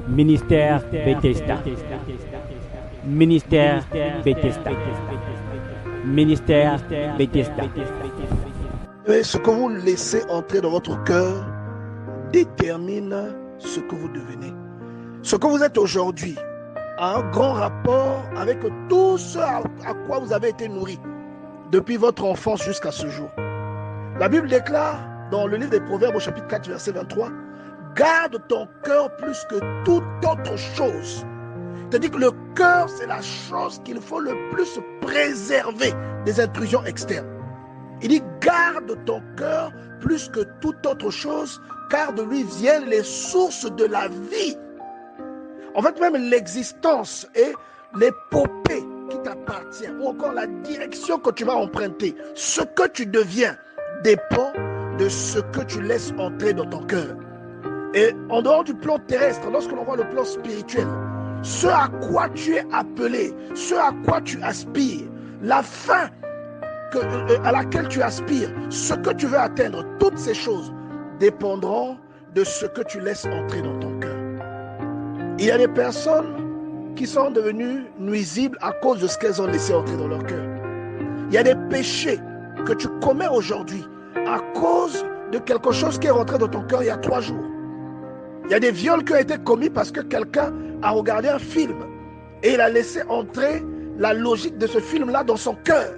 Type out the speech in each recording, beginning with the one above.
Ministère Bethesda. Ministère Bethesda. Ministère Bethesda. Et ce que vous laissez entrer dans votre cœur détermine ce que vous devenez. Ce que vous êtes aujourd'hui a un grand rapport avec tout ce à quoi vous avez été nourri depuis votre enfance jusqu'à ce jour. La Bible déclare dans le livre des Proverbes au chapitre 4 verset 23, garde ton cœur plus que toute autre chose. C'est-à-dire que le cœur, c'est la chose qu'il faut le plus préserver des intrusions externes. Il dit garde ton cœur plus que toute autre chose, car de lui viennent les sources de la vie. En fait, même l'existence et l'épopée qui t'appartient, ou encore la direction que tu vas emprunter, ce que tu deviens dépend de ce que tu laisses entrer dans ton cœur. Et en dehors du plan terrestre, lorsque l'on voit le plan spirituel, ce à quoi tu es appelé, ce à quoi tu aspires, la fin à laquelle tu aspires, ce que tu veux atteindre, toutes ces choses dépendront de ce que tu laisses entrer dans ton cœur. Il y a des personnes qui sont devenues nuisibles à cause de ce qu'elles ont laissé entrer dans leur cœur. Il y a des péchés que tu commets aujourd'hui à cause de quelque chose qui est rentré dans ton cœur il y a 3 jours. Il y a des viols qui ont été commis parce que quelqu'un a regardé un film et il a laissé entrer la logique de ce film-là dans son cœur.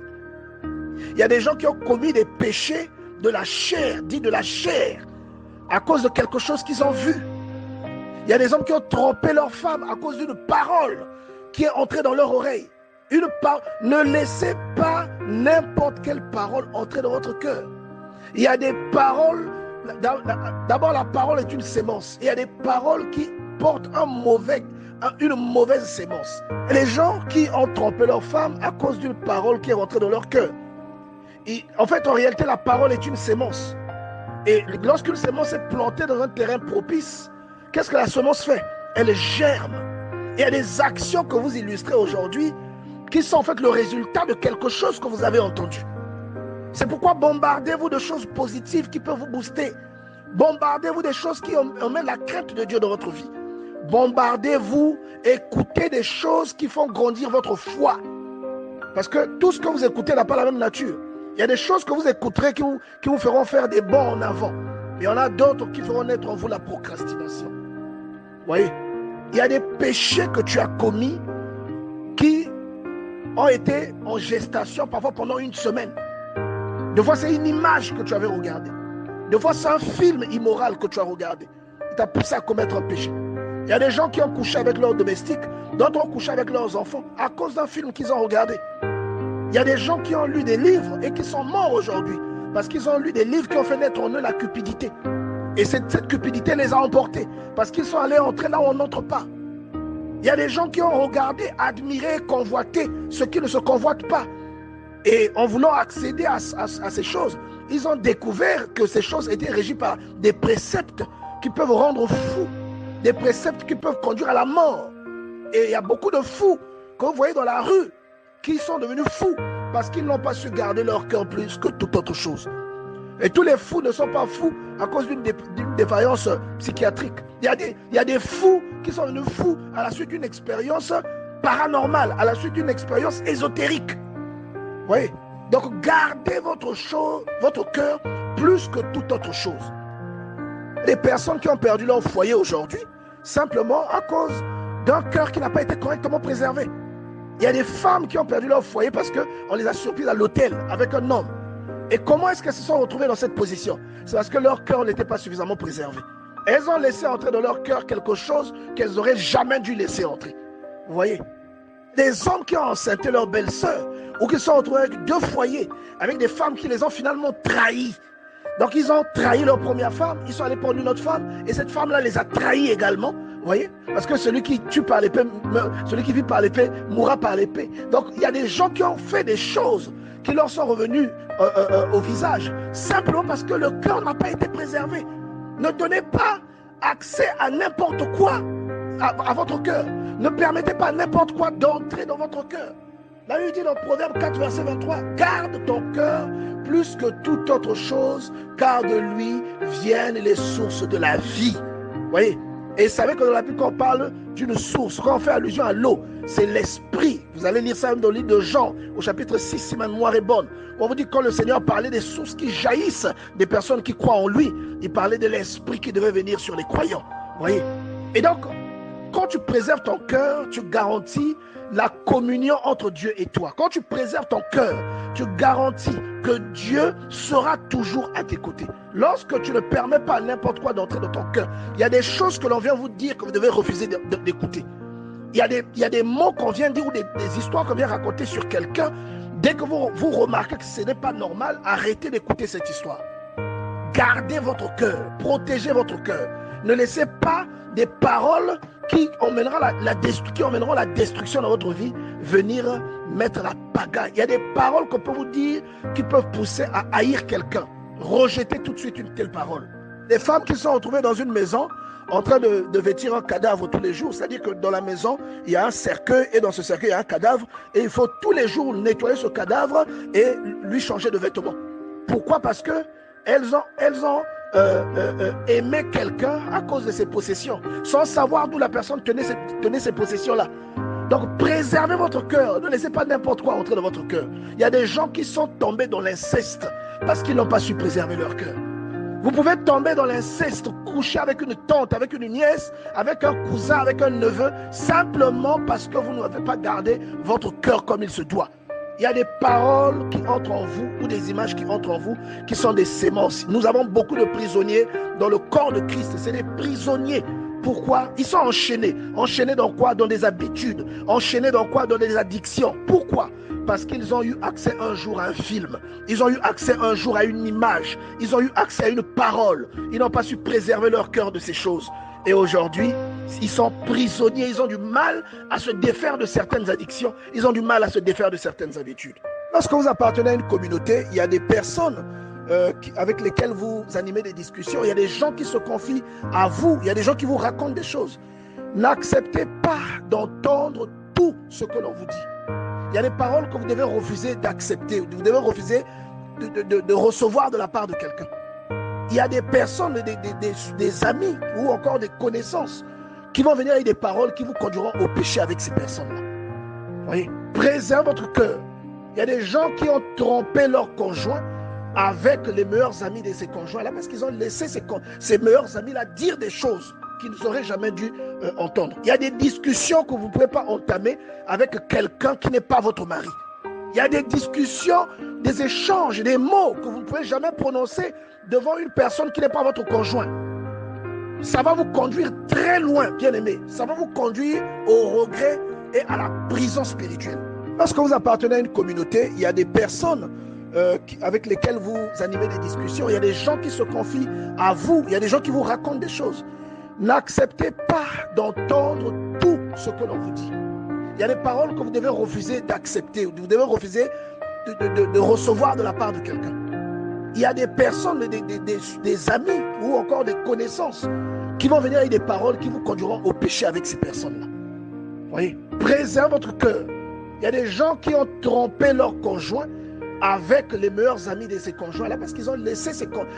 Il y a des gens qui ont commis des péchés de la chair, dit de la chair, à cause de quelque chose qu'ils ont vu. Il y a des hommes qui ont trompé leur femme à cause d'une parole qui est entrée dans leur oreille. Ne laissez pas n'importe quelle parole entrer dans votre cœur. Il y a des paroles, d'abord la parole est une sémence. Il y a des paroles qui portent une mauvaise sémence. Et les gens qui ont trompé leur femme à cause d'une parole qui est rentrée dans leur cœur. En fait, en réalité, la parole est une sémence. Et lorsqu'une sémence est plantée dans un terrain propice, qu'est-ce que la semence fait? Elle germe. Il y a des actions que vous illustrez aujourd'hui qui sont en fait le résultat de quelque chose que vous avez entendu. C'est pourquoi bombardez-vous de choses positives qui peuvent vous booster. Bombardez-vous des choses qui emmènent la crainte de Dieu dans votre vie. Bombardez-vous, écoutez des choses qui font grandir votre foi. Parce que tout ce que vous écoutez n'a pas la même nature. Il y a des choses que vous écouterez qui vous feront faire des bonds en avant. Mais il y en a d'autres qui feront naître en vous la procrastination. Vous voyez? Il y a des péchés que tu as commis qui ont été en gestation parfois pendant 1 semaine. Des fois, c'est une image que tu avais regardée. Des fois, c'est un film immoral que tu as regardé. Il t'a poussé à commettre un péché. Il y a des gens qui ont couché avec leurs domestiques, d'autres ont couché avec leurs enfants à cause d'un film qu'ils ont regardé. Il y a des gens qui ont lu des livres et qui sont morts aujourd'hui parce qu'ils ont lu des livres qui ont fait naître en eux la cupidité. Et cette cupidité les a emportés parce qu'ils sont allés entrer là où on n'entre pas. Il y a des gens qui ont regardé, admiré, convoité ce qui ne se convoite pas. Et en voulant accéder à ces choses, ils ont découvert que ces choses étaient régies par des préceptes qui peuvent rendre fou, des préceptes qui peuvent conduire à la mort. Et il y a beaucoup de fous que vous voyez dans la rue qui sont devenus fous parce qu'ils n'ont pas su garder leur cœur plus que toute autre chose. Et tous les fous ne sont pas fous à cause d'une défaillance psychiatrique. Il y a des fous qui sont devenus fous à la suite d'une expérience paranormale, à la suite d'une expérience ésotérique. Oui. Donc gardez votre cœur plus que toute autre chose. Les personnes qui ont perdu leur foyer aujourd'hui, simplement à cause d'un cœur qui n'a pas été correctement préservé. Il y a des femmes qui ont perdu leur foyer parce qu'on les a surprises à l'hôtel avec un homme. Et comment est-ce qu'elles se sont retrouvées dans cette position? C'est parce que leur cœur n'était pas suffisamment préservé. Elles ont laissé entrer dans leur cœur quelque chose qu'elles n'auraient jamais dû laisser entrer. Vous voyez? Des hommes qui ont enceinté leur belle-sœur ou qui se sont retrouvés avec 2 foyers, avec des femmes qui les ont finalement trahis. Donc ils ont trahi leur première femme, ils sont allés prendre une autre femme et cette femme-là les a trahis également. Vous voyez? Parce que celui qui tue par l'épée, celui qui vit par l'épée, mourra par l'épée. Donc il y a des gens qui ont fait des choses qui leur sont revenus au visage, simplement parce que le cœur n'a pas été préservé. Ne donnez pas accès à n'importe quoi à votre cœur. Ne permettez pas à n'importe quoi d'entrer dans votre cœur. La Bible dit dans Proverbe 4, verset 23, garde ton cœur plus que toute autre chose, car de lui viennent les sources de la vie. Vous voyez? Et savez que dans la Bible, quand on parle d'une source, quand on fait allusion à l'eau, c'est l'esprit. Vous allez lire ça dans le livre de Jean, au chapitre 6, si ma mémoire est bonne. On vous dit que quand le Seigneur parlait des sources qui jaillissent des personnes qui croient en lui, il parlait de l'esprit qui devait venir sur les croyants. Vous voyez? Et donc, quand tu préserves ton cœur, tu garantis la communion entre Dieu et toi. Quand tu préserves ton cœur, tu garantis que Dieu sera toujours à tes côtés. Lorsque tu ne permets pas à n'importe quoi d'entrer dans ton cœur, il y a des choses que l'on vient vous dire que vous devez refuser d'écouter. Il y a des mots qu'on vient dire ou des histoires qu'on vient raconter sur quelqu'un. Dès que vous remarquez que ce n'est pas normal, arrêtez d'écouter cette histoire. Gardez votre cœur, protégez votre cœur. Ne laissez pas des paroles qui emmèneront la destruction dans votre vie venir mettre la pagaille. Il y a des paroles qu'on peut vous dire qui peuvent pousser à haïr quelqu'un. Rejetez tout de suite une telle parole. Des femmes qui sont retrouvées dans une maison en train de vêtir un cadavre tous les jours, c'est-à-dire que dans la maison, il y a un cercueil et dans ce cercueil, il y a un cadavre et il faut tous les jours nettoyer ce cadavre et lui changer de vêtements. Pourquoi? Parce que elles ont aimer quelqu'un à cause de ses possessions, sans savoir d'où la personne tenait ces possessions-là. Donc préservez votre cœur, ne laissez pas n'importe quoi entrer dans votre cœur. Il y a des gens qui sont tombés dans l'inceste parce qu'ils n'ont pas su préserver leur cœur. Vous pouvez tomber dans l'inceste, coucher avec une tante, avec une nièce, avec un cousin, avec un neveu, simplement parce que vous n'avez pas gardé votre cœur comme il se doit. Il y a des paroles qui entrent en vous ou des images qui entrent en vous qui sont des sémences. Nous avons beaucoup de prisonniers dans le corps de Christ. C'est des prisonniers. Pourquoi? Ils sont enchaînés. Enchaînés dans quoi? Dans des habitudes. Enchaînés dans quoi? Dans des addictions. Pourquoi? Parce qu'ils ont eu accès un jour à un film. Ils ont eu accès un jour à une image. Ils ont eu accès à une parole. Ils n'ont pas su préserver leur cœur de ces choses. Et aujourd'hui, ils sont prisonniers, ils ont du mal à se défaire de certaines addictions, ils ont du mal à se défaire de certaines habitudes. Lorsque vous appartenez à une communauté, il y a des personnes avec lesquelles vous animez des discussions, il y a des gens qui se confient à vous, il y a des gens qui vous racontent des choses. N'acceptez pas d'entendre tout ce que l'on vous dit. Il y a des paroles que vous devez refuser d'accepter, vous devez refuser de recevoir de la part de quelqu'un. Il y a des personnes, des amis ou encore des connaissances qui vont venir avec des paroles qui vous conduiront au péché avec ces personnes-là. Vous voyez? Préservez votre cœur. Il y a des gens qui ont trompé leur conjoint avec les meilleurs amis de ces conjoints-là parce qu'ils ont laissé ces meilleurs amis-là dire des choses qu'ils n'auraient jamais dû entendre. Il y a des discussions que vous ne pouvez pas entamer avec quelqu'un qui n'est pas votre mari. Il y a des discussions, des échanges, des mots que vous ne pouvez jamais prononcer devant une personne qui n'est pas votre conjoint. Ça va vous conduire très loin, bien-aimés. Ça va vous conduire au regret et à la prison spirituelle. Lorsque vous appartenez à une communauté, il y a des personnes avec lesquelles vous animez des discussions. Il y a des gens qui se confient à vous. Il y a des gens qui vous racontent des choses. N'acceptez pas d'entendre tout ce que l'on vous dit. Il y a des paroles que vous devez refuser d'accepter. Vous devez refuser de recevoir de la part de quelqu'un. Il y a des personnes, des amis ou encore des connaissances qui vont venir avec des paroles qui vous conduiront au péché avec ces personnes-là. Vous voyez? Préservez votre cœur. Il y a des gens qui ont trompé leur conjoint avec les meilleurs amis de ces conjoints-là parce qu'ils ont laissé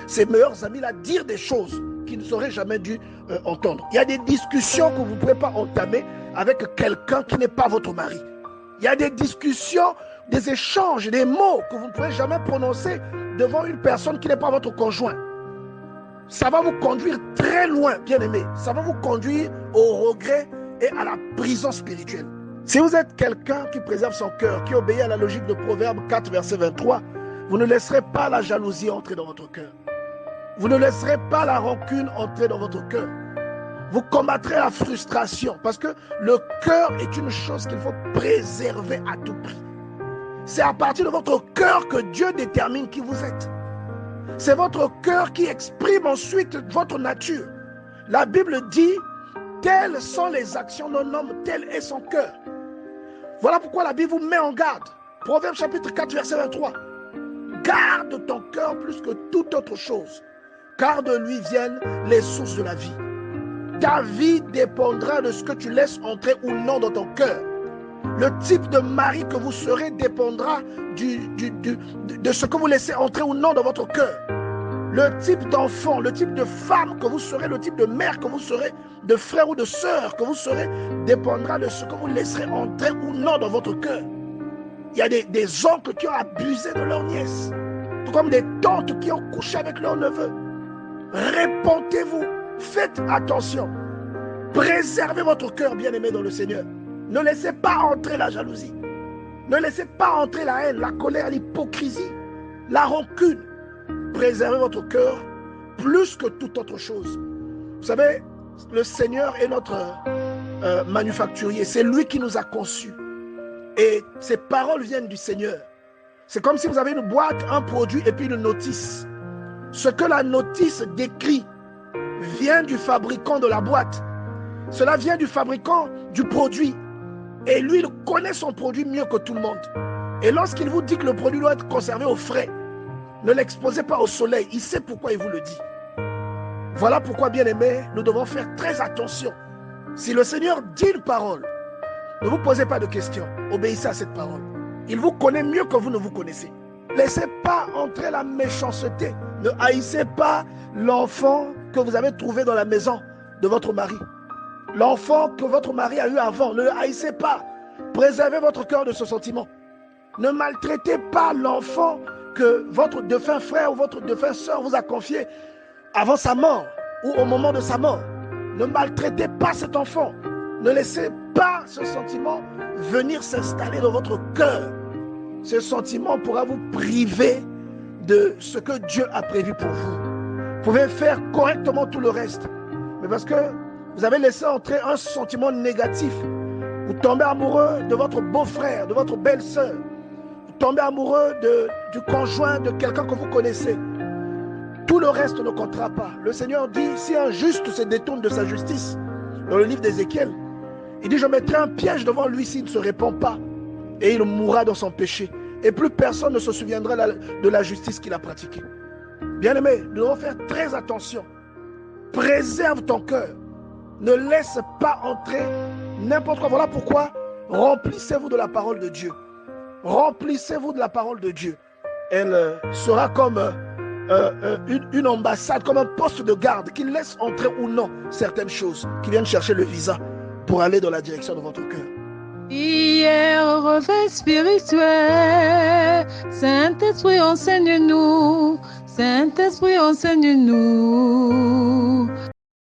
ces meilleurs amis-là dire des choses qu'ils n'auraient jamais dû entendre. Il y a des discussions que vous ne pouvez pas entamer avec quelqu'un qui n'est pas votre mari. Il y a des discussions, des échanges, des mots que vous ne pouvez jamais prononcer devant une personne qui n'est pas votre conjoint. Ça va vous conduire très loin, bien-aimés. Ça va vous conduire au regret et à la prison spirituelle. Si vous êtes quelqu'un qui préserve son cœur, qui obéit à la logique de Proverbe 4, verset 23, vous ne laisserez pas la jalousie entrer dans votre cœur. Vous ne laisserez pas la rancune entrer dans votre cœur. Vous combattrez la frustration parce que le cœur est une chose qu'il faut préserver à tout prix. C'est à partir de votre cœur que Dieu détermine qui vous êtes. C'est votre cœur qui exprime ensuite votre nature. La Bible dit, telles sont les actions d'un homme, tel est son cœur. Voilà pourquoi la Bible vous met en garde. Proverbe chapitre 4, verset 23. Garde ton cœur plus que toute autre chose, car de lui viennent les sources de la vie. Ta vie dépendra de ce que tu laisses entrer ou non dans ton cœur. Le type de mari que vous serez dépendra de ce que vous laissez entrer ou non dans votre cœur. Le type d'enfant, le type de femme que vous serez, le type de mère que vous serez, de frère ou de sœur que vous serez, dépendra de ce que vous laisserez entrer ou non dans votre cœur. Il y a des oncles qui ont abusé de leur nièce, tout comme des tantes qui ont couché avec leurs neveux. Répentez-vous, faites attention. Préservez votre cœur, bien-aimé dans le Seigneur. Ne laissez pas entrer la jalousie. Ne laissez pas entrer la haine, la colère, l'hypocrisie, la rancune. Préservez votre cœur plus que toute autre chose. Vous savez, le Seigneur est notre manufacturier. C'est lui qui nous a conçus. Et ces paroles viennent du Seigneur. C'est comme si vous avez une boîte, un produit et puis une notice. Ce que la notice décrit vient du fabricant de la boîte. Cela vient du fabricant du produit. Et lui, il connaît son produit mieux que tout le monde. Et lorsqu'il vous dit que le produit doit être conservé au frais, ne l'exposez pas au soleil. Il sait pourquoi il vous le dit. Voilà pourquoi, bien-aimés, nous devons faire très attention. Si le Seigneur dit une parole, ne vous posez pas de questions. Obéissez à cette parole. Il vous connaît mieux que vous ne vous connaissez. Laissez pas entrer la méchanceté. Ne haïssez pas l'enfant que vous avez trouvé dans la maison de votre mari. L'enfant que votre mari a eu avant, ne le haïssez pas. Préservez votre cœur de ce sentiment. Ne maltraitez pas l'enfant que votre défunt frère ou votre défunt soeur vous a confié avant sa mort ou au moment de sa mort. Ne maltraitez pas cet enfant. Ne laissez pas ce sentiment venir s'installer dans votre cœur. Ce sentiment pourra vous priver de ce que Dieu a prévu pour vous. Vous pouvez faire correctement tout le reste. Mais parce que vous avez laissé entrer un sentiment négatif, vous tombez amoureux de votre beau-frère, de votre belle-sœur. Vous tombez amoureux du conjoint de quelqu'un que vous connaissez. Tout le reste ne comptera pas. Le Seigneur dit, si un juste se détourne de sa justice, dans le livre d'Ézéchiel, il dit, je mettrai un piège devant lui s'il ne se répand pas. Et il mourra dans son péché. Et plus personne ne se souviendra de la justice qu'il a pratiquée. Bien-aimé, nous devons faire très attention. Préserve ton cœur. Ne laisse pas entrer n'importe quoi. Voilà pourquoi remplissez-vous de la parole de Dieu. Remplissez-vous de la parole de Dieu. Elle sera comme une ambassade, comme un poste de garde qui laisse entrer ou non certaines choses, qui viennent chercher le visa pour aller dans la direction de votre cœur. Hier, réveil spirituel, Saint-Esprit enseigne-nous, Saint-Esprit enseigne-nous.